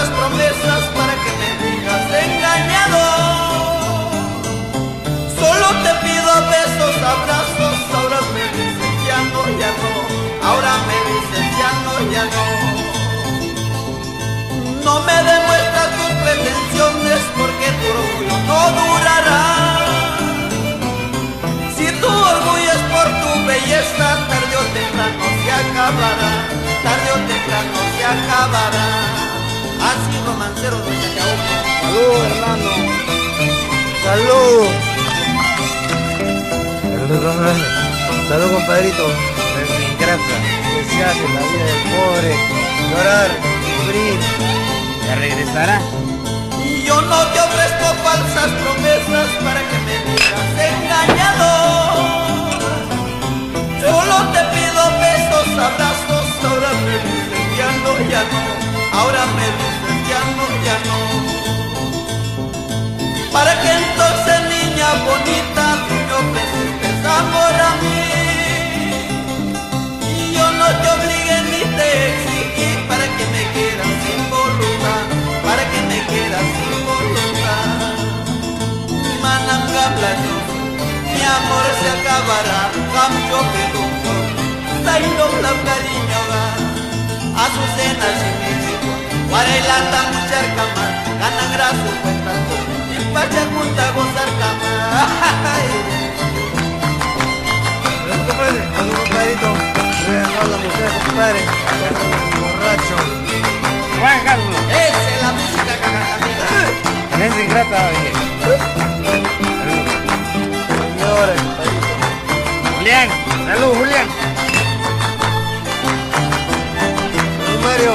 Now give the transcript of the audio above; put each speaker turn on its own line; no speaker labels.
falsas promesas para que me digas engañado. Solo te pido besos, abrazos, ahora me dices ya no, ya no. Ahora me dices ya no, ya no. No me demuestras tus pretensiones porque tu orgullo no durará. Si tu orgullo es por tu belleza, tarde o temprano se acabará. Tarde o temprano se acabará. Así romancero de Chacabuco.
Salud, hermano. Salud. Salud, compadrito. Sin grasa. Que se hace en la vida del pobre. Llorar, sufrir. ¿Ya regresará?
Y yo no te ofrezco falsas promesas para que me digas engañado. Solo te pido besos, abrazos, ahora me dices ya no, ya no. Ahora me dices ya no, ya no. Para que entonces, niña bonita, tú me ofreciste amor a mí. Y yo no te obligué ni te exigí para que me quieras sin voluntad, para que me quieras sin voluntad. Mananga playo, mi amor se acabará, cambio peluco, saino la cariño va, Azucena sin México, Guarelata muchar cama, ganan graso cuenta y pacha junta gozar cama.
Salud, compadrito. Voy a dejar la mujer, compadre. Borracho.
Juan Carlos.
Esa es la música que canta amiga.
Tenés ingrata, oye.
Señores, compadrito.
Julián. Salud, Julián.
Salud, Mario.